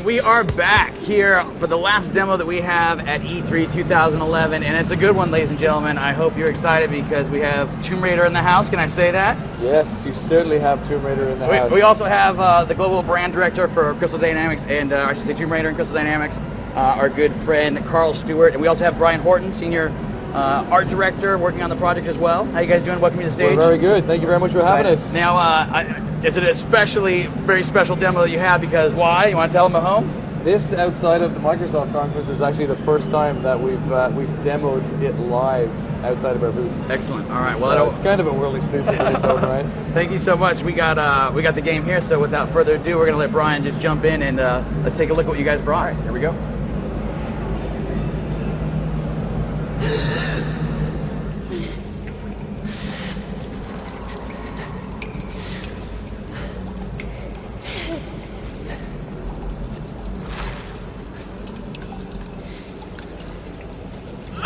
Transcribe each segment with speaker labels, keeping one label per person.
Speaker 1: we are back here for the last demo that we have at E3 2011, and it's a good one, ladies and gentlemen. I hope you're excited because we have Tomb Raider in the house. Can I say that?
Speaker 2: Yes, you certainly have Tomb Raider in the house.
Speaker 1: We also have the global brand director for Crystal Dynamics, and I should say Tomb Raider and Crystal Dynamics, our good friend Carl Stewart, and we also have Brian Horton, senior art director, working on the project as well. How you guys doing? Welcome to the stage.
Speaker 2: We're very good. Thank you very much for having us.
Speaker 1: Now, it's an especially very special demo that you have because why? You want to tell them at home?
Speaker 2: This outside of the Microsoft conference is actually the first time that we've demoed it live outside of our booth.
Speaker 1: Excellent. All right.
Speaker 2: Well, so it's kind of a world exclusive in its own right.
Speaker 1: Thank you so much. We got the game here. So without further ado, we're gonna let Brian just jump in and let's take a look at what you guys brought.
Speaker 2: All right, here we go.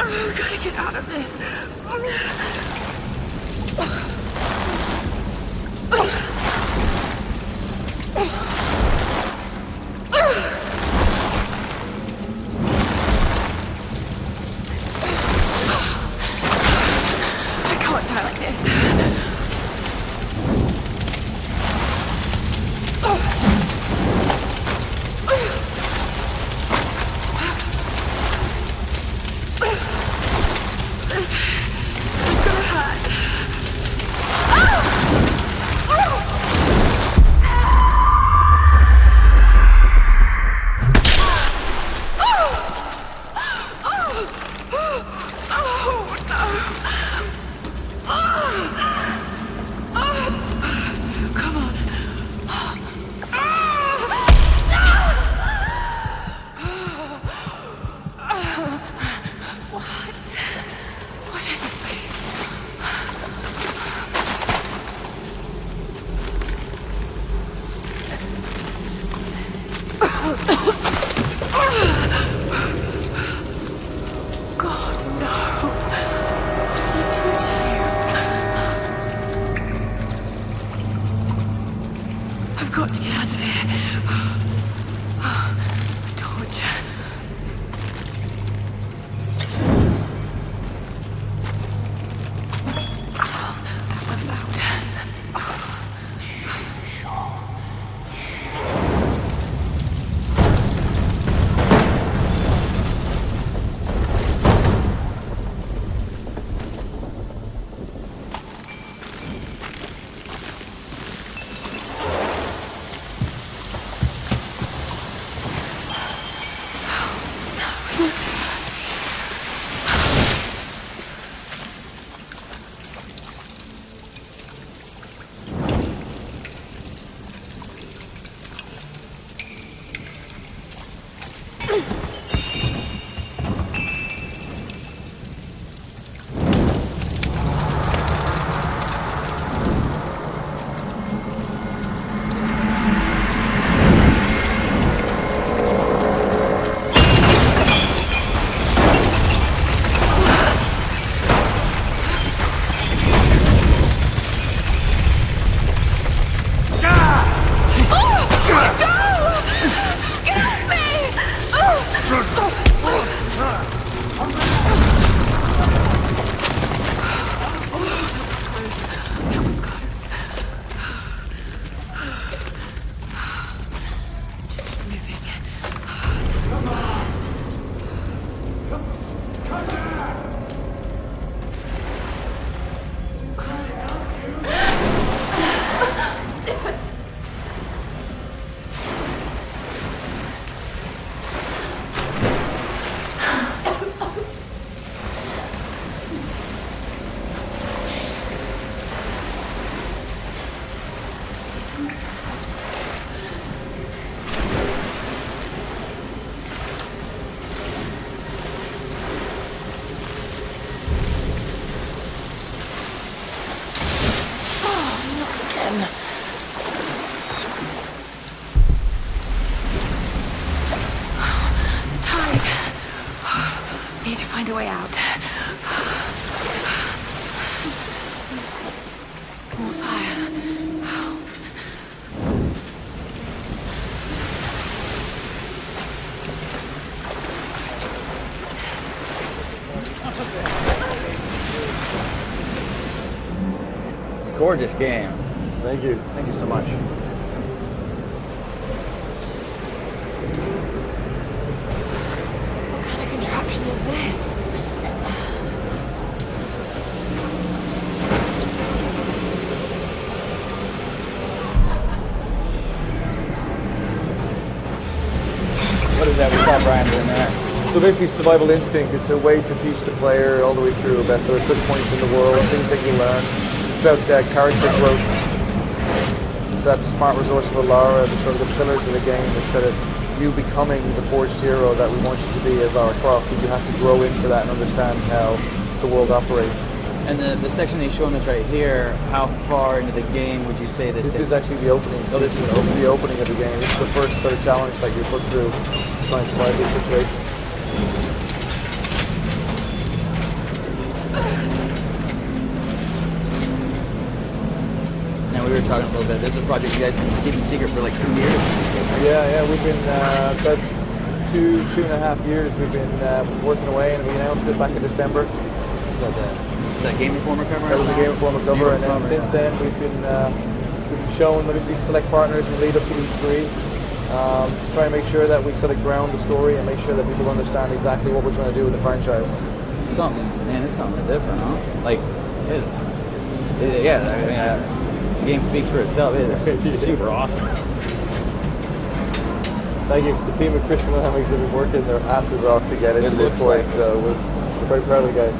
Speaker 3: Oh, gotta get out of this. I can't die like this. It's gonna hurt. Come on. What is this place? God, no. What did he do to you? I've got to get out of here. A torch. That was loud. Need to find a way out. More fire.
Speaker 1: gorgeous game.
Speaker 2: Thank you. Thank you so much.
Speaker 3: What kind of contraption is this?
Speaker 1: What is that? We saw Brian doing there.
Speaker 2: So basically, survival instinct. It's a way to teach the player all the way through about sort of touch points in the world, things that you learn. It's about character growth. So that's smart, resourceful Lara, the sort of the pillars of the game. Is kind of you becoming the forged hero that we want you to be as Lara Croft. And you have to grow into that and understand how the world operates.
Speaker 1: And the section that you're showing us right here, how far into the game would you say this
Speaker 2: This is actually the opening.
Speaker 1: Oh, this is the
Speaker 2: the opening of the game. This is the first sort of challenge that you put through to try and survive this situation.
Speaker 1: Now we were talking a little bit. This is a project you guys have been keeping secret for like 2 years.
Speaker 2: Yeah, we've been about 2.5 years. We've been working away, and we announced it back in December.
Speaker 1: Is that Game Informer cover?
Speaker 2: That was the Game Informer cover, and then
Speaker 1: Informer,
Speaker 2: since then we've been shown obviously select partners and lead up to E3. To try and make sure that we sort of ground the story and make sure that people understand exactly what we're trying to do with the franchise.
Speaker 1: It's something different, huh? Like, the game speaks for itself. It's super awesome.
Speaker 2: Thank you. The team at Crystal Dynamics have been working their asses off to get it to this point,
Speaker 1: like
Speaker 2: so we're very proud of the guys.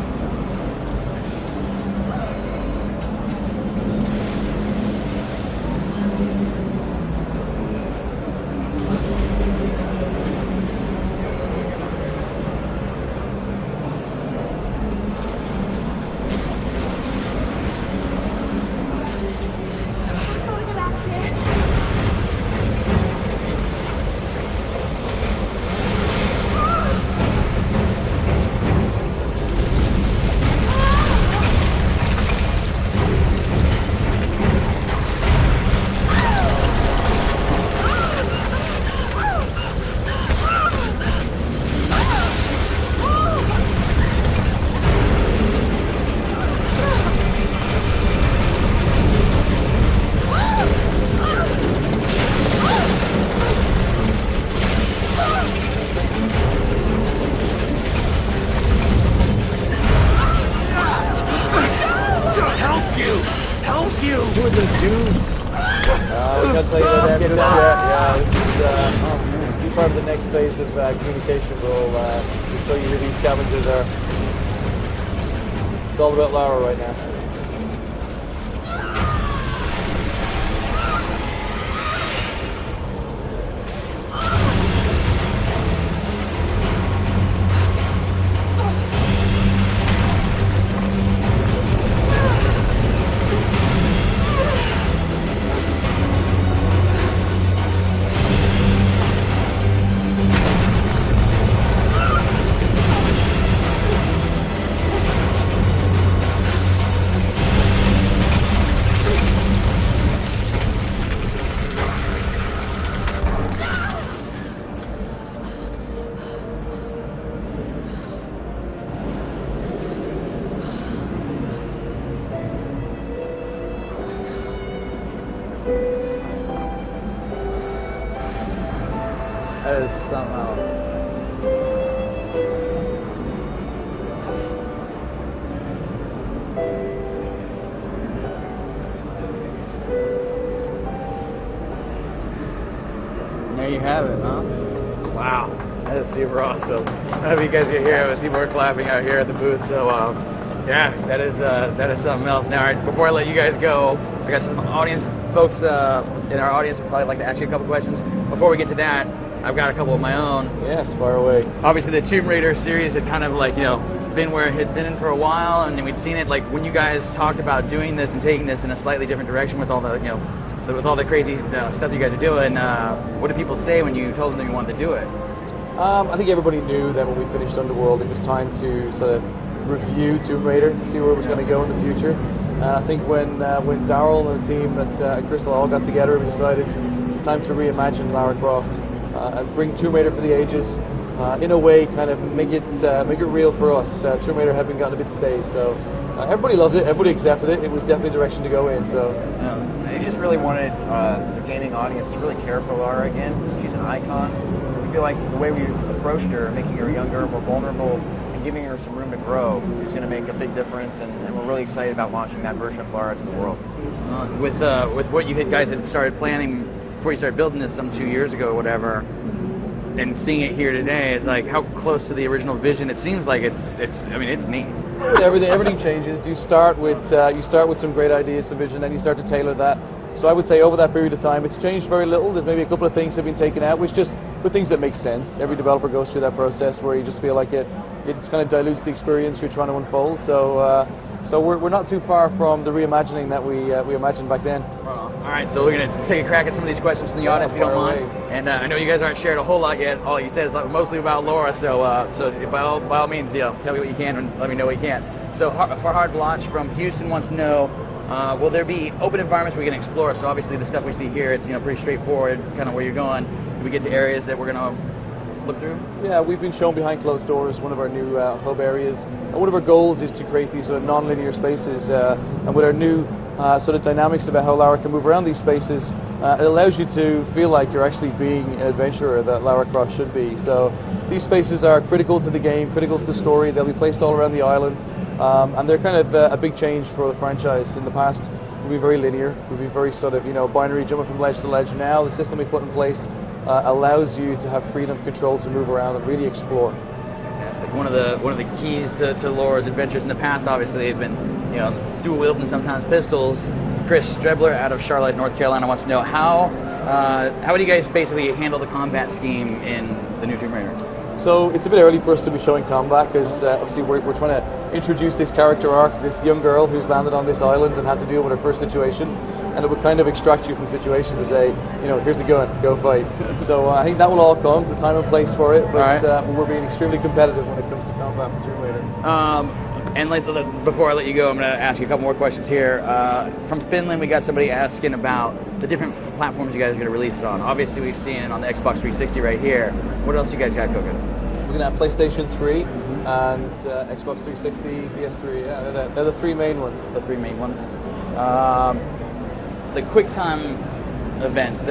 Speaker 2: Who are those dudes? We can't tell you their names just yet. Yeah, this is part of the next phase of communication. We'll show you who these scavengers are. It's all about Lara right now.
Speaker 1: That is something else. And there you have it, huh? Wow, that is super awesome. I hope you guys get here with people are clapping out here at the booth. So yeah, that is something else. Now, before I let you guys go, I got some audience folks in our audience would probably like to ask you a couple questions. Before we get to that, I've got a couple of my own.
Speaker 2: Yes, fire away.
Speaker 1: Obviously, the Tomb Raider series had kind of like, been where it had been in for a while, and then we'd seen it like when you guys talked about doing this and taking this in a slightly different direction with all the, with all the crazy stuff you guys are doing. What did people say when you told them that you wanted to do it?
Speaker 2: I think everybody knew that when we finished Underworld, it was time to sort of review Tomb Raider, see where it was going to go in the future. I think when Daryl and the team at Crystal all got together, we decided it's time to reimagine Lara Croft and bring Tomb Raider for the ages. In a way, kind of make it real for us. Tomb Raider had been gotten a bit stale, so Everybody loved it. Everybody accepted it. It was definitely the direction to go in. So
Speaker 4: They just really wanted the gaming audience to really care for Lara again. She's an icon. We feel like the way we approached her, making her younger, more vulnerable, and giving her some room to grow is going to make a big difference, and we're really excited about launching that version of Lara to the world.
Speaker 1: With what you guys had started planning before you started building this some 2 years ago or whatever, and seeing it here today, it's like how close to the original vision. It seems like it's neat.
Speaker 2: everything changes. You start with some great ideas, some vision, then you start to tailor that. So I would say over that period of time, it's changed very little. There's maybe a couple of things that have been taken out, which just were things that make sense. Every developer goes through that process where you just feel like it kind of dilutes the experience you're trying to unfold. So we're not too far from the reimagining that we imagined back then.
Speaker 1: All right, so we're going to take a crack at some of these questions from the audience, if you don't mind. And I know you guys aren't shared a whole lot yet. All you said is mostly about Lara, so by all means, tell me what you can and let me know what you can't. So for Hard Launch from Houston wants to know, will there be open environments we can explore? So obviously the stuff we see here, it's pretty straightforward, kind of where you're going. Do we get to areas that we're going to look through?
Speaker 2: Yeah, we've been shown behind closed doors, one of our new hub areas. And one of our goals is to create these sort of non-linear spaces, and with our new sort of dynamics about how Lara can move around these spaces, it allows you to feel like you're actually being an adventurer that Lara Croft should be. So these spaces are critical to the game, critical to the story. They'll be placed all around the island, and they're kind of a big change for the franchise. In the past, we've been very linear. We've been very sort of binary, jumping from ledge to ledge. Now the system we put in place allows you to have freedom of control to move around and really explore.
Speaker 1: Fantastic. One of the keys to Lara's adventures in the past, obviously, have been dual wielding sometimes pistols. Chris Strebler out of Charlotte, North Carolina, wants to know how do you guys basically handle the combat scheme in the new Tomb Raider?
Speaker 2: So it's a bit early for us to be showing combat because obviously we're trying to introduce this character arc, this young girl who's landed on this island and had to deal with her first situation, and it would kind of extract you from the situation to say, here's a gun, go fight. So I think that will all come. There's a time and place for it, but we're being extremely competitive when it comes to combat for Tomb Raider.
Speaker 1: And before I let you go, I'm going to ask you a couple more questions here. From Finland, we got somebody asking about the different platforms you guys are going to release it on. Obviously, we've seen it on the Xbox 360 right here. What else you guys got cooking?
Speaker 2: We're going to have PlayStation 3 and Xbox 360, PS3. Yeah, they're the three main ones.
Speaker 1: The three main ones. The QuickTime events,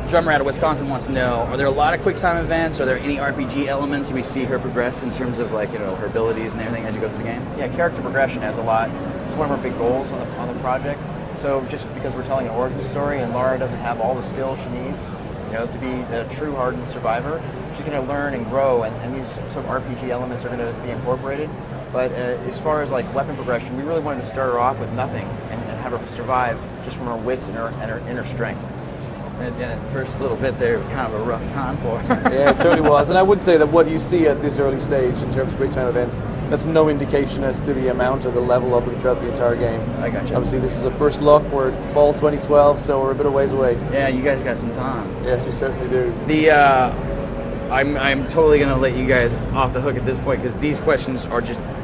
Speaker 1: Drummer out of Wisconsin wants to know, are there a lot of QuickTime events? Are there any RPG elements we see her progress in terms of her abilities and everything as you go through the game?
Speaker 4: Yeah, character progression has a lot. It's one of our big goals on the project. So just because we're telling an origin story and Lara doesn't have all the skills she needs, to be a true hardened survivor, she's going to learn and grow, and these sort of RPG elements are going to be incorporated. But as far as weapon progression, we really wanted to start her off with nothing and have her survive just from her wits and her inner strength.
Speaker 1: And the first little bit there was kind of a rough time for her.
Speaker 2: Yeah, it certainly was. And I would say that what you see at this early stage in terms of QuickTime events, that's no indication as to the amount or the level of them throughout the entire game.
Speaker 1: I got you.
Speaker 2: Obviously, this is a first look. We're fall 2012, so we're a bit of ways away.
Speaker 1: Yeah, you guys got some time.
Speaker 2: Yes, we certainly do.
Speaker 1: I'm totally going to let you guys off the hook at this point because these questions are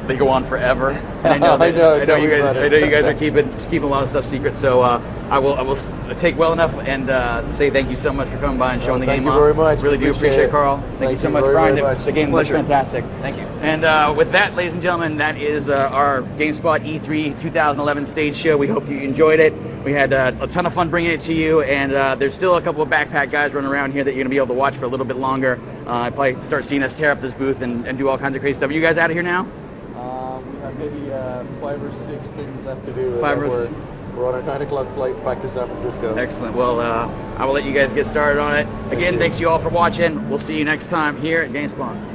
Speaker 1: they go on forever. And I know you guys are keeping a lot of stuff secret. So I will take well enough and say thank you so much for coming by and showing the game off.
Speaker 2: Thank you very much.
Speaker 1: Really do appreciate it, Carl. Thank you so much, Brian. The game looks fantastic.
Speaker 4: Thank you.
Speaker 1: And with that, ladies and gentlemen, that is our GameSpot E3 2011 stage show. We hope you enjoyed it. We had a ton of fun bringing it to you, and there's still a couple of backpack guys running around here that you're going to be able to watch for a little bit longer. Probably start seeing us tear up this booth and do all kinds of crazy stuff. Are you guys out of here now?
Speaker 2: We have maybe 5 or 6 things left to do. We're on our 9 o'clock flight back to San Francisco.
Speaker 1: Excellent. Well, I will let you guys get started on it. Again, thanks you all for watching. We'll see you next time here at GameSpot.